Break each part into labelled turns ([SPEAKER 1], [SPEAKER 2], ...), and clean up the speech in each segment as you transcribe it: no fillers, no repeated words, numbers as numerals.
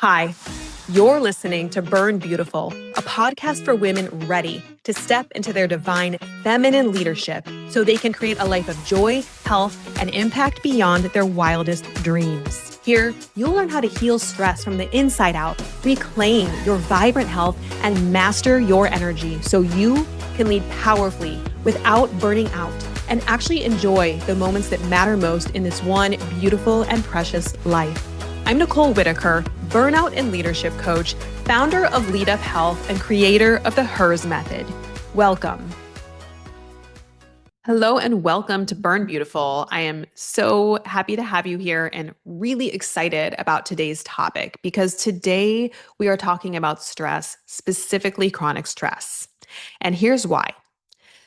[SPEAKER 1] Hi, you're listening to Burn Beautiful, a podcast for women ready to step into their divine feminine leadership so they can create a life of joy, health, and impact beyond their wildest dreams. Here, you'll learn how to heal stress from the inside out, reclaim your vibrant health, and master your energy so you can lead powerfully without burning out and actually enjoy the moments that matter most in this one beautiful and precious life. I'm Nicole Whitaker, burnout and leadership coach, founder of Lead Up Health, and creator of the HERS method. Welcome. Hello and welcome to Burn Beautiful. I am so happy to have you here and really excited about today's topic because today we are talking about stress, specifically chronic stress. And here's why.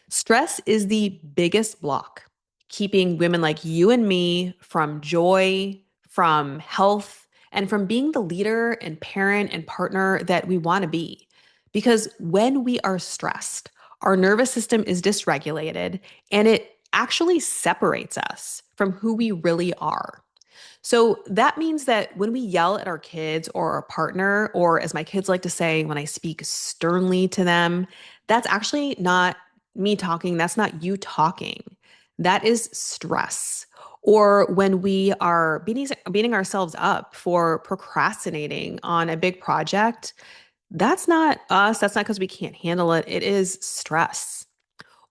[SPEAKER 1] Stress is the biggest block keeping women like you and me from joy, from health, and from being the leader and parent and partner that we want to be. Because when we are stressed, our nervous system is dysregulated and it actually separates us from who we really are. So that means that when we yell at our kids or our partner, or as my kids like to say, when I speak sternly to them, that's actually not me talking. That's not you talking. That is stress. Or when we are beating ourselves up for procrastinating on a big project, that's not us. That's not because we can't handle it. It is stress.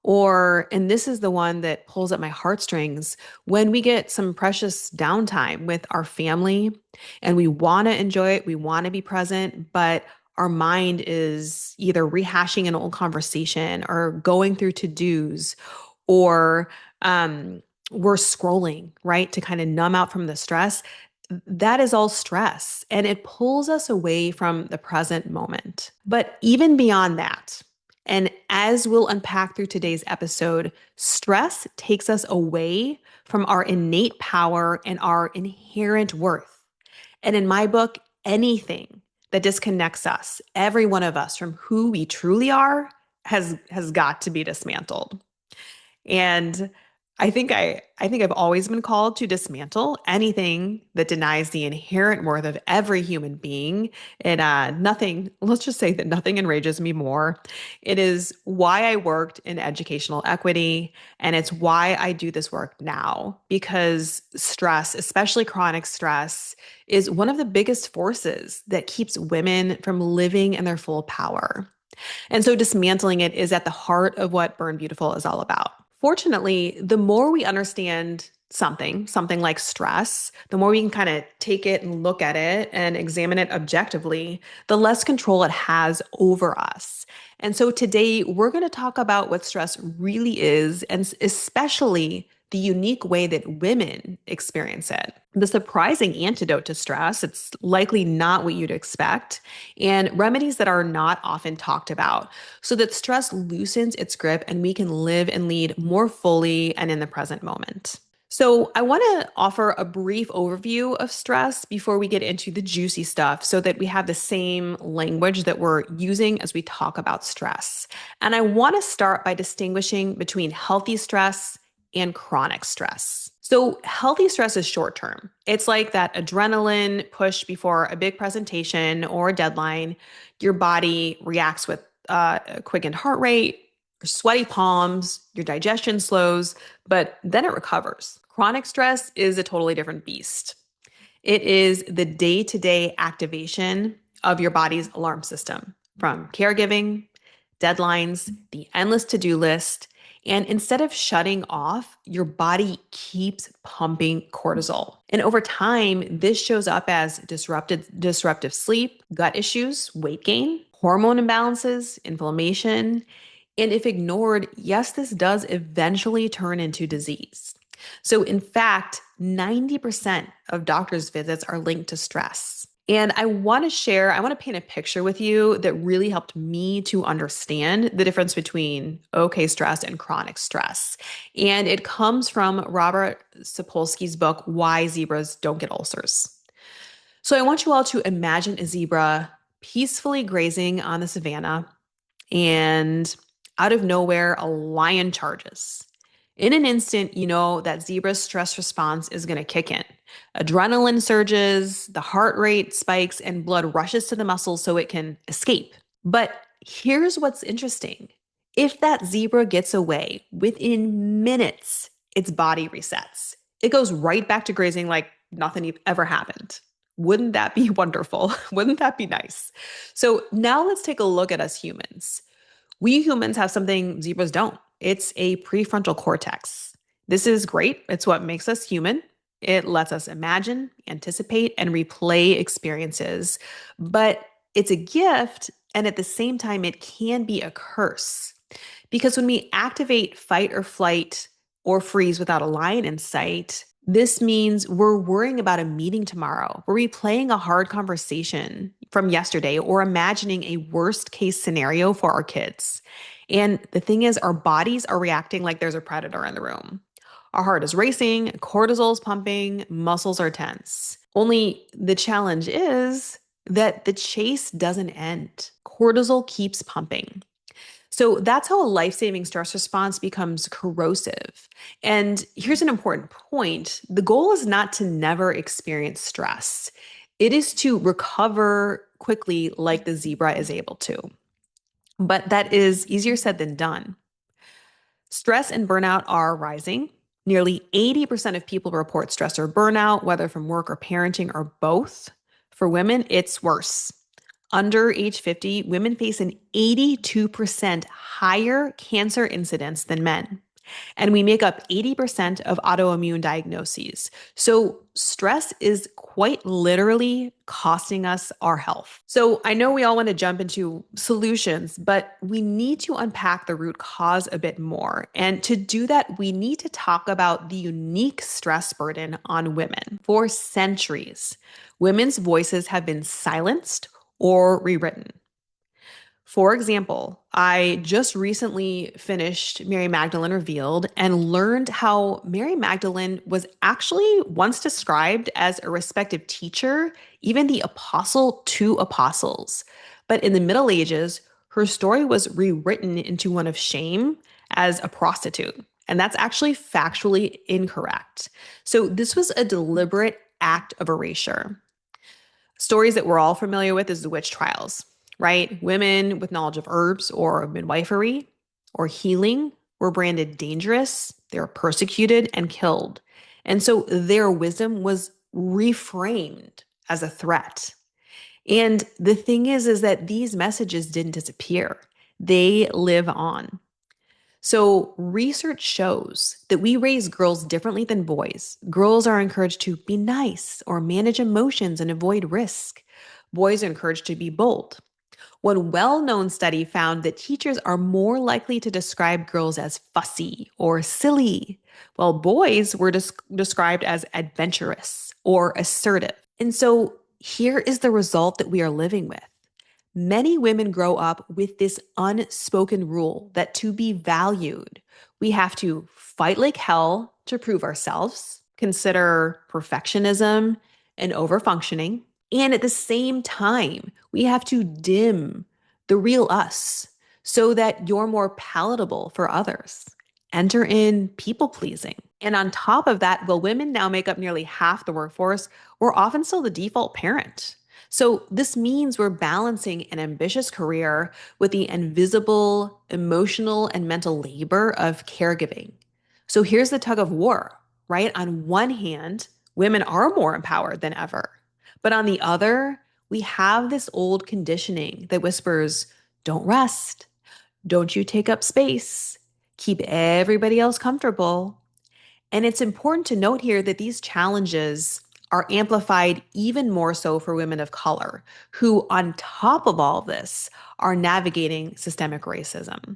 [SPEAKER 1] Or, and this is the one that pulls at my heartstrings, when we get some precious downtime with our family and we want to enjoy it, we want to be present, but our mind is either rehashing an old conversation or going through to-dos, or we're scrolling, right, to kind of numb out from the stress. That is all stress and it pulls us away from the present moment. But even beyond that, and as we'll unpack through today's episode, stress takes us away from our innate power and our inherent worth. And in my book, anything that disconnects us, every one of us, from who we truly are has got to be dismantled. And I think I've always been called to dismantle anything that denies the inherent worth of every human being. And let's just say that nothing enrages me more. It is why I worked in educational equity, and it's why I do this work now, because stress, especially chronic stress, is one of the biggest forces that keeps women from living in their full power. And so dismantling it is at the heart of what Burn Beautiful is all about. Fortunately, the more we understand something like stress, the more we can kind of take it and look at it and examine it objectively, the less control it has over us. And so today we're going to talk about what stress really is, and especially the unique way that women experience it. The surprising antidote to stress, it's likely not what you'd expect, and remedies that are not often talked about so that stress loosens its grip and we can live and lead more fully and in the present moment. So, I want to offer a brief overview of stress before we get into the juicy stuff so that we have the same language that we're using as we talk about stress. And I want to start by distinguishing between healthy stress and chronic stress. So healthy stress is short term. It's like that adrenaline push before a big presentation or a deadline. Your body reacts with a quickened heart rate, your sweaty palms, your digestion slows, but then it recovers. Chronic stress is a totally different beast. It is the day-to-day activation of your body's alarm system, from caregiving, deadlines, the endless to-do list. And instead of shutting off, your body keeps pumping cortisol. And over time, this shows up as disruptive sleep, gut issues, weight gain, hormone imbalances, inflammation. And if ignored, yes, this does eventually turn into disease. So in fact, 90% of doctors' visits are linked to stress. And I want to paint a picture with you that really helped me to understand the difference between okay stress and chronic stress. And it comes from Robert Sapolsky's book, Why Zebras Don't Get Ulcers. So I want you all to imagine a zebra peacefully grazing on the savannah, and out of nowhere, a lion charges. In an instant, you know that zebra's stress response is going to kick in. Adrenaline surges, the heart rate spikes, and blood rushes to the muscles so it can escape. But here's what's interesting. If that zebra gets away, within minutes, its body resets. It goes right back to grazing like nothing ever happened. Wouldn't that be wonderful? Wouldn't that be nice? So now let's take a look at us humans. We humans have something zebras don't. It's a prefrontal cortex. This is great. It's what makes us human. It lets us imagine, anticipate, and replay experiences. But it's a gift, and at the same time, it can be a curse. Because when we activate fight or flight or freeze without a line in sight, this means we're worrying about a meeting tomorrow. We're replaying a hard conversation from yesterday or imagining a worst case scenario for our kids. And the thing is, our bodies are reacting like there's a predator in the room. Our heart is racing, cortisol's pumping, muscles are tense. Only the challenge is that the chase doesn't end. Cortisol keeps pumping. So that's how a life saving stress response becomes corrosive. And here's an important point: the goal is not to never experience stress, it is to recover quickly, like the zebra is able to. But that is easier said than done. Stress and burnout are rising. Nearly 80% of people report stress or burnout, whether from work or parenting or both. For women, it's worse. Under age 50, women face an 82% higher cancer incidence than men. And we make up 80% of autoimmune diagnoses. So stress is quite literally costing us our health. So I know we all want to jump into solutions, but we need to unpack the root cause a bit more. And to do that, we need to talk about the unique stress burden on women. For centuries, women's voices have been silenced or rewritten. For example, I just recently finished Mary Magdalene Revealed and learned how Mary Magdalene was actually once described as a respected teacher, even the apostle to apostles. But in the Middle Ages, her story was rewritten into one of shame as a prostitute. And that's actually factually incorrect. So this was a deliberate act of erasure. Stories that we're all familiar with is the witch trials, right? Women with knowledge of herbs or midwifery or healing were branded dangerous, they were persecuted and killed. And so their wisdom was reframed as a threat. And the thing is that these messages didn't disappear. They live on. So, research shows that we raise girls differently than boys. Girls are encouraged to be nice or manage emotions and avoid risk. Boys are encouraged to be bold. One well known study found that teachers are more likely to describe girls as fussy or silly, while boys were described as adventurous or assertive. And so, here is the result that we are living with. Many women grow up with this unspoken rule that to be valued, we have to fight like hell to prove ourselves, consider perfectionism and overfunctioning. And at the same time, we have to dim the real us so that you're more palatable for others. Enter in people pleasing. And on top of that, while women now make up nearly half the workforce, we're often still the default parent. So this means we're balancing an ambitious career with the invisible emotional and mental labor of caregiving. So here's the tug of war, right? On one hand, women are more empowered than ever. But on the other, we have this old conditioning that whispers, don't rest, don't you take up space, keep everybody else comfortable. And it's important to note here that these challenges are amplified even more so for women of color, who, on top of all this, are navigating systemic racism.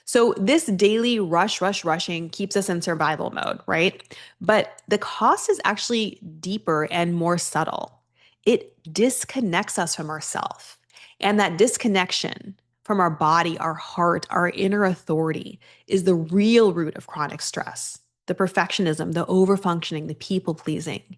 [SPEAKER 1] So, this daily rushing keeps us in survival mode, right? But the cost is actually deeper and more subtle. It disconnects us from ourselves. And that disconnection from our body, our heart, our inner authority is the real root of chronic stress. The perfectionism, the overfunctioning, the people pleasing.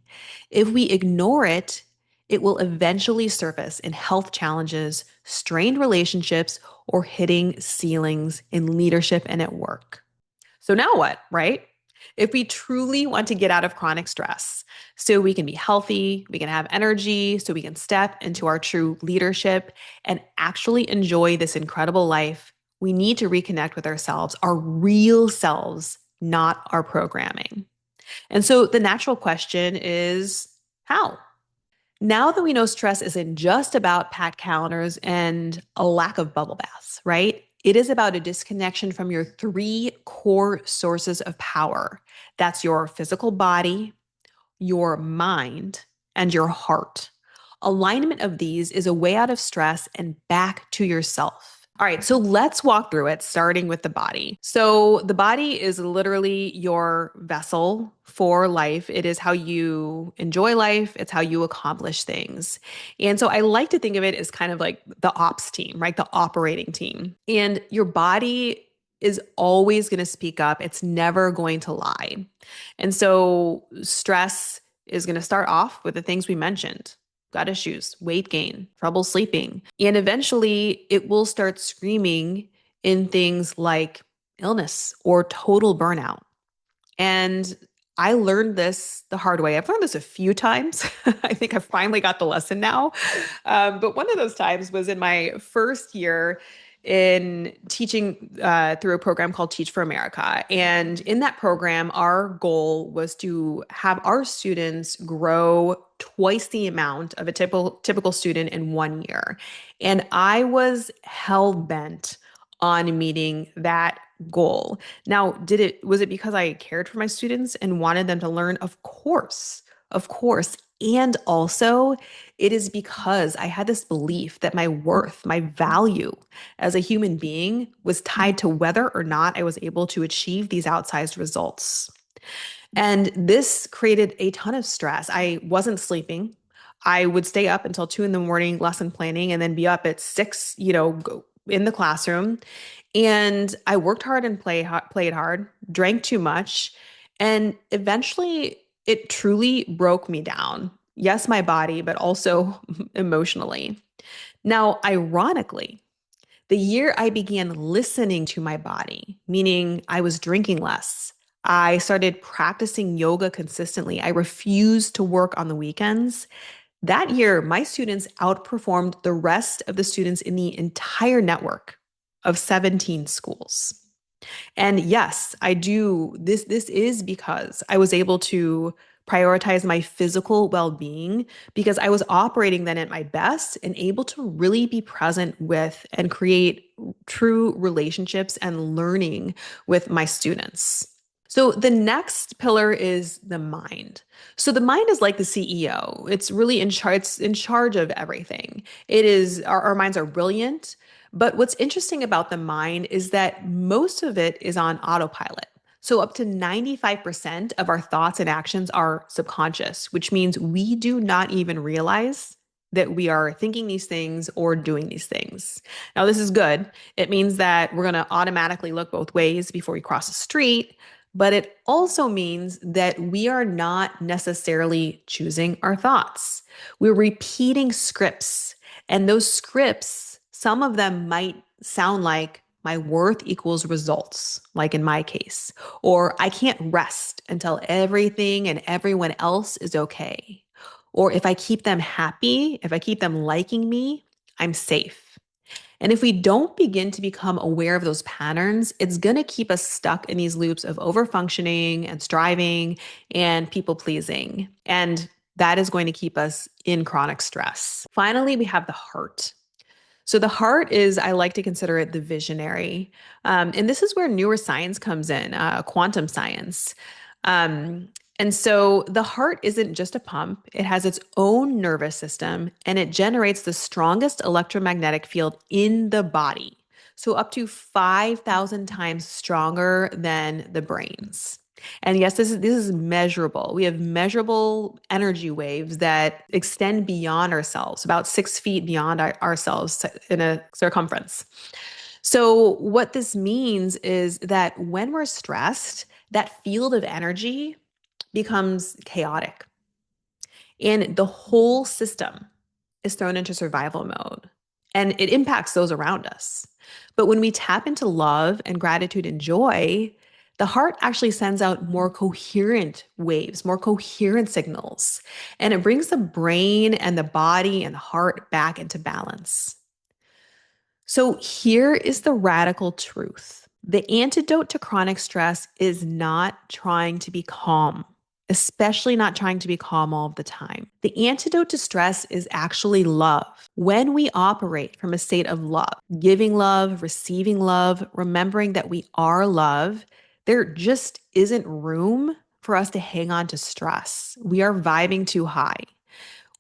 [SPEAKER 1] If we ignore it, it will eventually surface in health challenges, strained relationships, or hitting ceilings in leadership and at work. So now what, right? If we truly want to get out of chronic stress, so we can be healthy, we can have energy, so we can step into our true leadership and actually enjoy this incredible life, we need to reconnect with ourselves, our real selves, not our programming. And so the natural question is how? Now that we know stress isn't just about packed calendars and a lack of bubble baths, right? It is about a disconnection from your three core sources of power. That's your physical body, your mind, and your heart. Alignment of these is a way out of stress and back to yourself. All right, so let's walk through it, starting with the body. So, the body is literally your vessel for life. It is how you enjoy life, it's how you accomplish things. And so, I like to think of it as kind of like the ops team, right? The operating team. And your body is always going to speak up, it's never going to lie. And so, stress is going to start off with the things we mentioned: gut issues, weight gain, trouble sleeping. And eventually it will start screaming in things like illness or total burnout. And I learned this the hard way. I've learned this a few times. I think I've finally got the lesson now. But one of those times was in my first year in teaching through a program called Teach for America. And in that program, our goal was to have our students grow twice the amount of a typical student in 1 year. And I was hell bent on meeting that goal. Now, was it because I cared for my students and wanted them to learn? Of course. Of course. And also, it is because I had this belief that my worth, my value as a human being was tied to whether or not I was able to achieve these outsized results. And this created a ton of stress. I wasn't sleeping. I would stay up until 2 in the morning, lesson planning, and then be up at 6, go in the classroom. And I worked hard and played hard, drank too much, and eventually it truly broke me down. Yes, my body, but also emotionally. Now, ironically, the year I began listening to my body, meaning I was drinking less, I started practicing yoga consistently. I refused to work on the weekends. That year, my students outperformed the rest of the students in the entire network of 17 schools. And yes, I do. This is because I was able to prioritize my physical well-being because I was operating then at my best and able to really be present with and create true relationships and learning with my students. So the next pillar is the mind. So the mind is like the CEO. It's really in charge of everything. It is our minds are brilliant, but what's interesting about the mind is that most of it is on autopilot. So up to 95% of our thoughts and actions are subconscious, which means we do not even realize that we are thinking these things or doing these things. Now, this is good. It means that we're going to automatically look both ways before we cross the street, but it also means that we are not necessarily choosing our thoughts. We're repeating scripts, and those scripts, some of them might sound like my worth equals results, like in my case, or I can't rest until everything and everyone else is okay. Or if I keep them happy, if I keep them liking me, I'm safe. And if we don't begin to become aware of those patterns, it's going to keep us stuck in these loops of overfunctioning and striving and people pleasing. And that is going to keep us in chronic stress. Finally, we have the heart. So the heart is, I like to consider it the visionary. And this is where newer science comes in, quantum science. Um, and so the heart isn't just a pump, it has its own nervous system and it generates the strongest electromagnetic field in the body. So up to 5,000 times stronger than the brains. And yes, this is measurable. We have measurable energy waves that extend beyond ourselves, about 6 feet beyond ourselves in a circumference. So what this means is that when we're stressed, that field of energy becomes chaotic and the whole system is thrown into survival mode and it impacts those around us. But when we tap into love and gratitude and joy, the heart actually sends out more coherent waves, more coherent signals, and it brings the brain and the body and the heart back into balance. So here is the radical truth. The antidote to chronic stress is not trying to be calm, especially not trying to be calm all of the time. The antidote to stress is actually love. When we operate from a state of love, giving love, receiving love, remembering that we are love, there just isn't room for us to hang on to stress. We are vibing too high.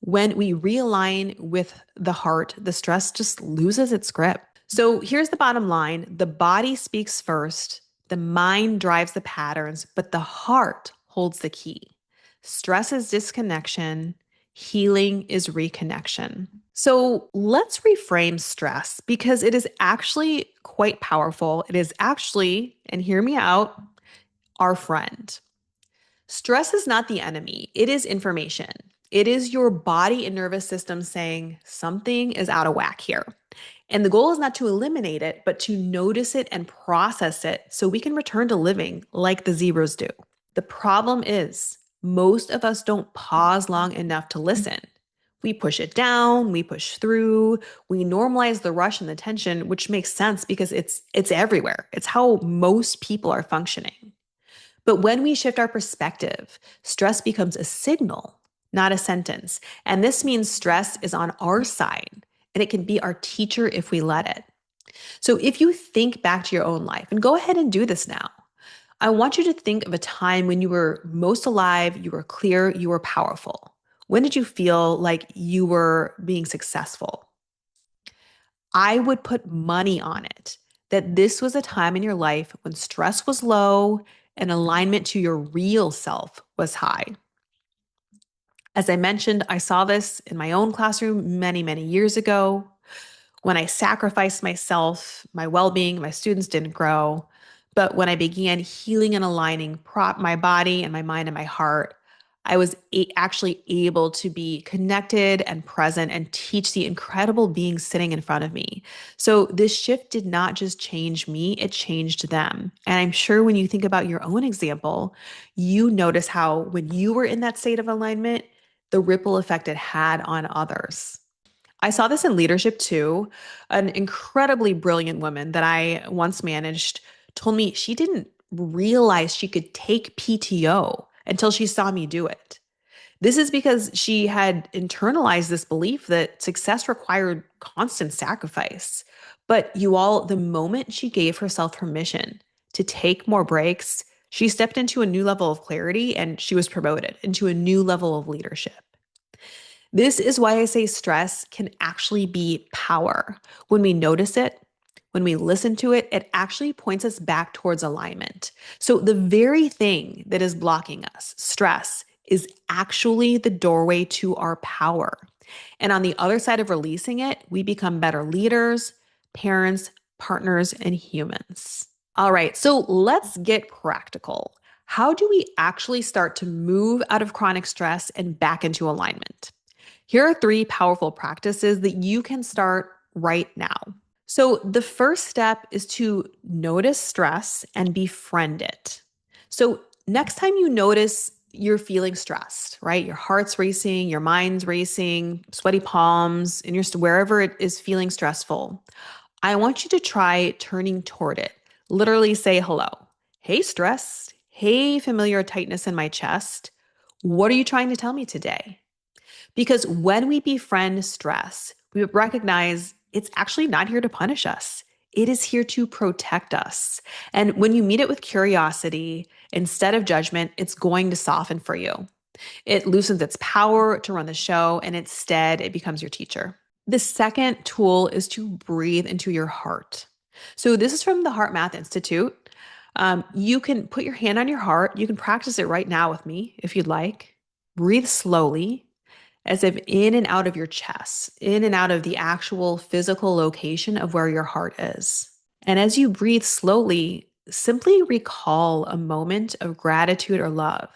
[SPEAKER 1] When we realign with the heart, the stress just loses its grip. So here's the bottom line: the body speaks first, the mind drives the patterns, but the heart holds the key. Stress is disconnection, healing is reconnection. So let's reframe stress because it is actually quite powerful. It is actually, and hear me out, our friend. Stress is not the enemy, it is information. It is your body and nervous system saying something is out of whack here. And the goal is not to eliminate it, but to notice it and process it so we can return to living like the zebras do. The problem is, most of us don't pause long enough to listen. We push it down, we push through, we normalize the rush and the tension, which makes sense because it's everywhere. It's how most people are functioning. But when we shift our perspective, stress becomes a signal, not a sentence. And this means stress is on our side and it can be our teacher if we let it. So if you think back to your own life, and go ahead and do this now, I want you to think of a time when you were most alive, you were clear, you were powerful. When did you feel like you were being successful? I would put money on it that this was a time in your life when stress was low and alignment to your real self was high. As I mentioned, I saw this in my own classroom many, many years ago. When I sacrificed myself, my well being, my students didn't grow. But when I began healing and aligning my body and my mind and my heart, I was actually able to be connected and present and teach the incredible beings sitting in front of me. So this shift did not just change me, it changed them. And I'm sure when you think about your own example, you notice how when you were in that state of alignment, the ripple effect it had on others. I saw this in leadership too. An incredibly brilliant woman that I once managed told me she didn't realize she could take PTO until she saw me do it. This is because she had internalized this belief that success required constant sacrifice. But you all, the moment she gave herself permission to take more breaks, she stepped into a new level of clarity and she was promoted into a new level of leadership. This is why I say stress can actually be power. When we notice it, when we listen to it, it actually points us back towards alignment. So the very thing that is blocking us, stress, is actually the doorway to our power. And on the other side of releasing it, we become better leaders, parents, partners, and humans. All right, so let's get practical. How do we actually start to move out of chronic stress and back into alignment? Here are 3 powerful practices that you can start right now. So, the first step is to notice stress and befriend it. So, next time you notice you're feeling stressed, right? Your heart's racing, your mind's racing, sweaty palms, and you're wherever it is feeling stressful, I want you to try turning toward it. Literally say hello. Hey, stress. Hey, familiar tightness in my chest. What are you trying to tell me today? Because when we befriend stress, we recognize it's actually not here to punish us. It is here to protect us. And when you meet it with curiosity instead of judgment, it's going to soften for you. It loosens its power to run the show, and instead, it becomes your teacher. The second tool is to breathe into your heart. So, this is from the Heart Math Institute. You can put your hand on your heart. You can practice it right now with me if you'd like. Breathe slowly, as if in and out of your chest, in and out of the actual physical location of where your heart is. And as you breathe slowly, simply recall a moment of gratitude or love.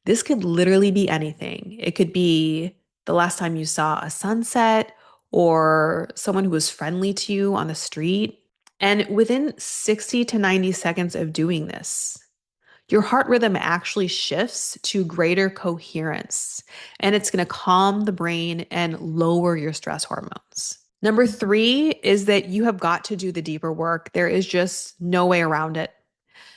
[SPEAKER 1] This could literally be anything. It could be the last time you saw a sunset or someone who was friendly to you on the street. And within 60 to 90 seconds of doing this, your heart rhythm actually shifts to greater coherence, and it's going to calm the brain and lower your stress hormones. Number three is that you have got to do the deeper work. There is just no way around it.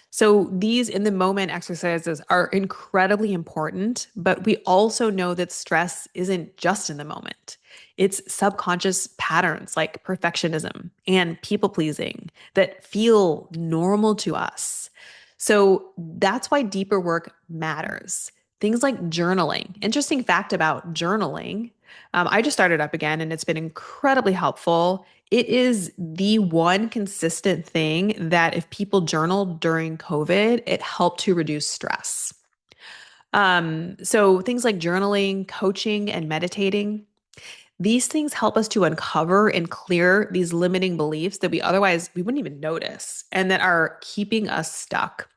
[SPEAKER 1] So these in the moment exercises are incredibly important, but we also know that stress isn't just in the moment. It's subconscious patterns like perfectionism and people pleasing that feel normal to us. So that's why deeper work matters. Things like journaling. Interesting fact about journaling. I just started up again and it's been incredibly helpful. It is the one consistent thing that if people journaled during COVID, it helped to reduce stress. So things like journaling, coaching, and meditating, these things help us to uncover and clear these limiting beliefs that we wouldn't even notice and that are keeping us stuck.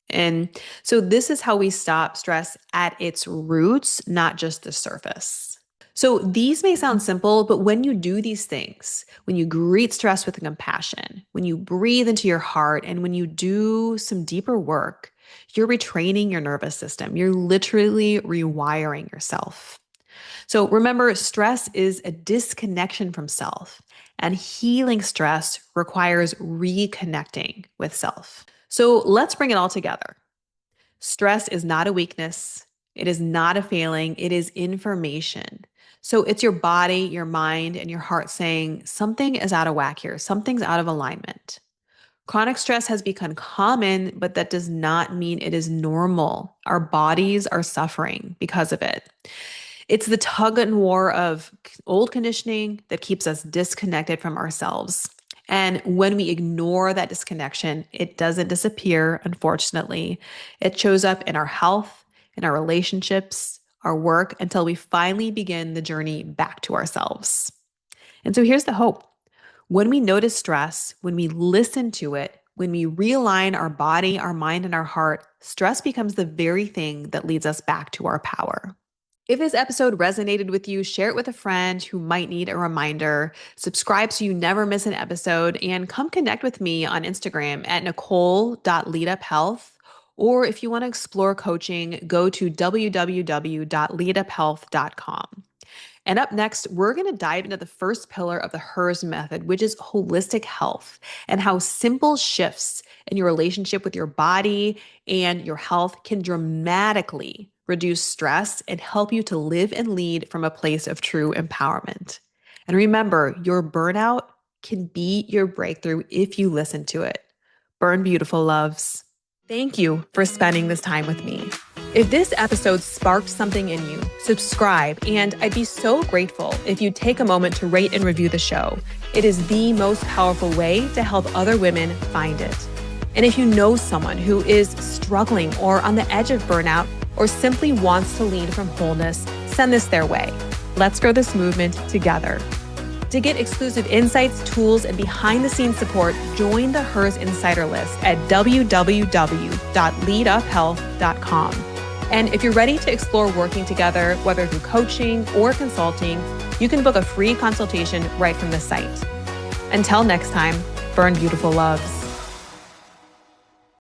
[SPEAKER 1] And so this is how we stop stress at its roots, not just the surface. So these may sound simple, but when you do these things, when you greet stress with compassion, when you breathe into your heart, and when you do some deeper work, you're retraining your nervous system. You're literally rewiring yourself. So remember, stress is a disconnection from self, and healing stress requires reconnecting with self. So let's bring it all together. Stress is not a weakness. It is not a failing. It is information. So it's your body, your mind, and your heart saying something is out of whack here. Something's out of alignment. Chronic stress has become common, but that does not mean it is normal. Our bodies are suffering because of it. It's the tug and war of old conditioning that keeps us disconnected from ourselves. And when we ignore that disconnection, it doesn't disappear, unfortunately. It shows up in our health, in our relationships, our work, until we finally begin the journey back to ourselves. And so here's the hope. When we notice stress, when we listen to it, when we realign our body, our mind, and our heart, stress becomes the very thing that leads us back to our power. If this episode resonated with you, share it with a friend who might need a reminder. Subscribe so you never miss an episode, and come connect with me on Instagram at nicole.leaduphealth. Or if you want to explore coaching, go to www.leaduphealth.com. And up next, we're going to dive into the first pillar of the HERS method, which is holistic health, and how simple shifts in your relationship with your body and your health can dramatically reduce stress and help you to live and lead from a place of true empowerment. And remember, your burnout can be your breakthrough if you listen to it. Burn beautiful, loves. Thank you for spending this time with me. If this episode sparked something in you, subscribe, and I'd be so grateful if you'd take a moment to rate and review the show. It is the most powerful way to help other women find it. And if you know someone who is struggling or on the edge of burnout, or simply wants to lead from wholeness, send this their way. Let's grow this movement together. To get exclusive insights, tools, and behind-the-scenes support, join the HERS Insider List at www.leaduphealth.com. And if you're ready to explore working together, whether through coaching or consulting, you can book a free consultation right from the site. Until next time, burn beautiful, loves.